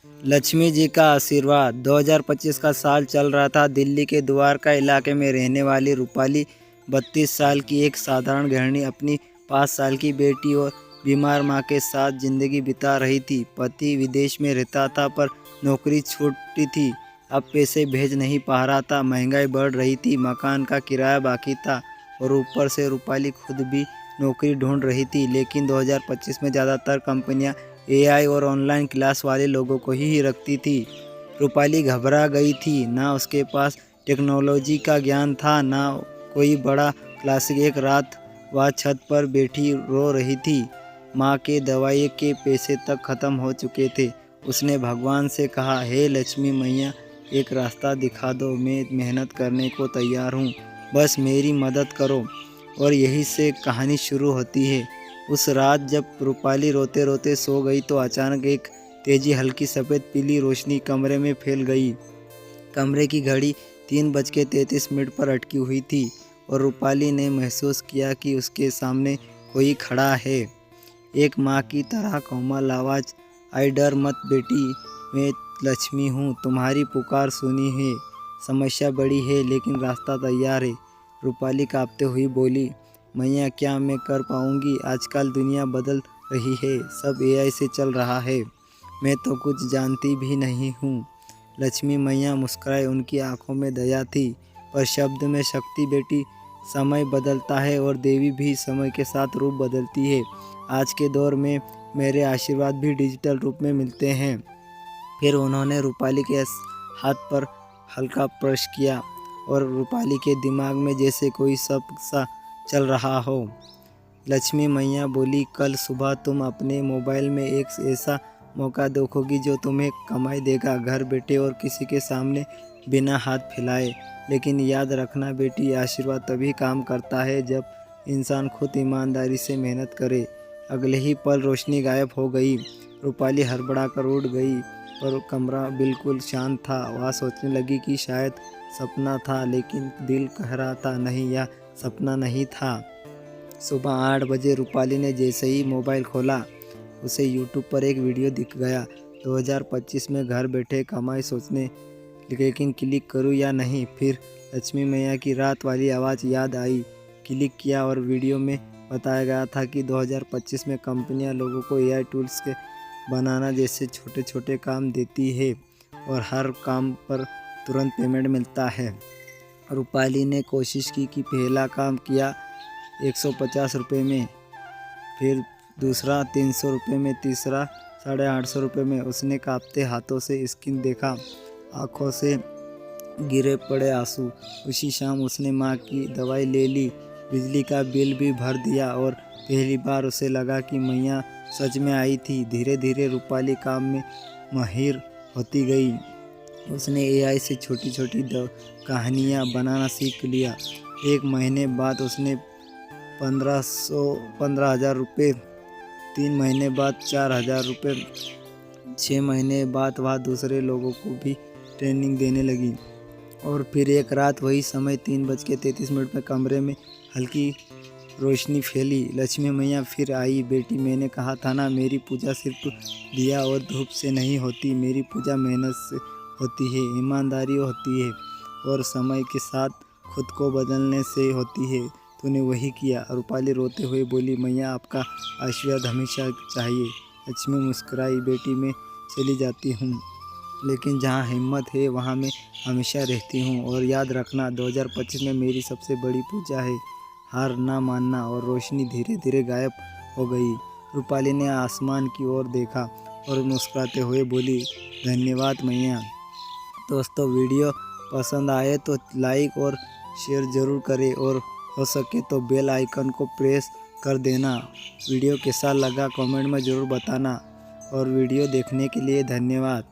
लक्ष्मी जी का आशीर्वाद। 2025 का साल चल रहा था। दिल्ली के द्वारका इलाके में रहने वाली रूपाली 32 साल की एक साधारण गृहिणी अपनी 5 साल की बेटी और बीमार मां के साथ ज़िंदगी बिता रही थी। पति विदेश में रहता था पर नौकरी छूटी थी, अब पैसे भेज नहीं पा रहा था। महंगाई बढ़ रही थी, मकान का किराया बाकी था और ऊपर से रूपाली खुद भी नौकरी ढूंढ रही थी। लेकिन 2025 में ज़्यादातर कंपनियां एआई और ऑनलाइन क्लास वाले लोगों को ही रखती थी। रूपाली घबरा गई थी, ना उसके पास टेक्नोलॉजी का ज्ञान था, ना कोई बड़ा क्लासिक। एक रात वह छत पर बैठी रो रही थी। माँ के दवाई के पैसे तक ख़त्म हो चुके थे। उसने भगवान से कहा, हे लक्ष्मी मैया, एक रास्ता दिखा दो, मैं मेहनत करने को तैयार हूँ, बस मेरी मदद करो। और यहीं से कहानी शुरू होती है। उस रात जब रूपाली रोते रोते सो गई तो अचानक एक तेजी हल्की सफ़ेद पीली रोशनी कमरे में फैल गई। कमरे की घड़ी 3:33 पर अटकी हुई थी और रूपाली ने महसूस किया कि उसके सामने कोई खड़ा है। एक माँ की तरह कोमल आवाज़ आई, डर मत बेटी, मैं लक्ष्मी हूँ, तुम्हारी पुकार सुनी है। समस्या बड़ी है लेकिन रास्ता तैयार है। रूपाली काँपते हुई बोली, मैया क्या मैं कर पाऊँगी? आजकल दुनिया बदल रही है, सब एआई से चल रहा है, मैं तो कुछ जानती भी नहीं हूँ। लक्ष्मी मैया मुस्कुराए, उनकी आंखों में दया थी पर शब्द में शक्ति। बेटी, समय बदलता है और देवी भी समय के साथ रूप बदलती है। आज के दौर में मेरे आशीर्वाद भी डिजिटल रूप में मिलते हैं। फिर उन्होंने रूपाली के हाथ पर हल्का स्पर्श किया और रूपाली के दिमाग में जैसे कोई शब्द सा चल रहा हो। लक्ष्मी मैया बोली, कल सुबह तुम अपने मोबाइल में एक ऐसा मौका देखोगी जो तुम्हें कमाई देगा, घर बैठे और किसी के सामने बिना हाथ फैलाए। लेकिन याद रखना बेटी, आशीर्वाद तभी काम करता है जब इंसान खुद ईमानदारी से मेहनत करे। अगले ही पल रोशनी गायब हो गई। रूपाली हड़बड़ाकर उठ गई और कमरा बिल्कुल शांत था। वह सोचने लगी कि शायद सपना था, लेकिन दिल कह रहा था नहीं, यह सपना नहीं था। सुबह 8 बजे रूपाली ने जैसे ही मोबाइल खोला, उसे यूट्यूब पर एक वीडियो दिख गया। 2025 में घर बैठे कमाई सोचने, लेकिन क्लिक करूं या नहीं। फिर लक्ष्मी मैया की रात वाली आवाज़ याद आई। क्लिक किया और वीडियो में बताया गया था कि 2025 में कंपनियां लोगों को एआई टूल्स के बनाना जैसे छोटे छोटे काम देती है और हर काम पर तुरंत पेमेंट मिलता है। रूपाली ने कोशिश की कि पहला काम किया 150 रुपये में, फिर दूसरा 300 रुपये में, तीसरा 850 रुपये में। उसने कांपते हाथों से स्क्रीन देखा, आंखों से गिरे पड़े आंसू। उसी शाम उसने माँ की दवाई ले ली, बिजली का बिल भी भर दिया और पहली बार उसे लगा कि मैया सच में आई थी। धीरे धीरे रूपाली काम में माहिर होती गई। उसने एआई से छोटी छोटी कहानियाँ बनाना सीख लिया। 1 महीने बाद उसने 15,000 रुपये, 3 महीने बाद 4,000 रुपये, 6 महीने बाद वह दूसरे लोगों को भी ट्रेनिंग देने लगी। और फिर एक रात वही समय 3:33 में कमरे में हल्की रोशनी फैली। लक्ष्मी मैया फिर आई, बेटी मैंने कहा था ना, मेरी पूजा सिर्फ दिया और धूप से नहीं होती, मेरी पूजा मेहनत से होती है, ईमानदारी होती है और समय के साथ खुद को बदलने से होती है। तूने वही किया। रूपाली रोते हुए बोली, मैया आपका आशीर्वाद हमेशा चाहिए। लक्ष्मी मुस्कुराई, बेटी मैं चली जाती हूँ, लेकिन जहाँ हिम्मत है वहाँ मैं हमेशा रहती हूँ। और याद रखना, 2025 में मेरी सबसे बड़ी पूजा है, हार ना मानना। और रोशनी धीरे धीरे गायब हो गई। रूपाली ने आसमान की ओर देखा और मुस्कुराते हुए बोली, धन्यवाद मैया। दोस्तों, वीडियो पसंद आए तो लाइक और शेयर ज़रूर करें और हो सके तो बेल आइकन को प्रेस कर देना। वीडियो कैसा लगा कमेंट में ज़रूर बताना और वीडियो देखने के लिए धन्यवाद।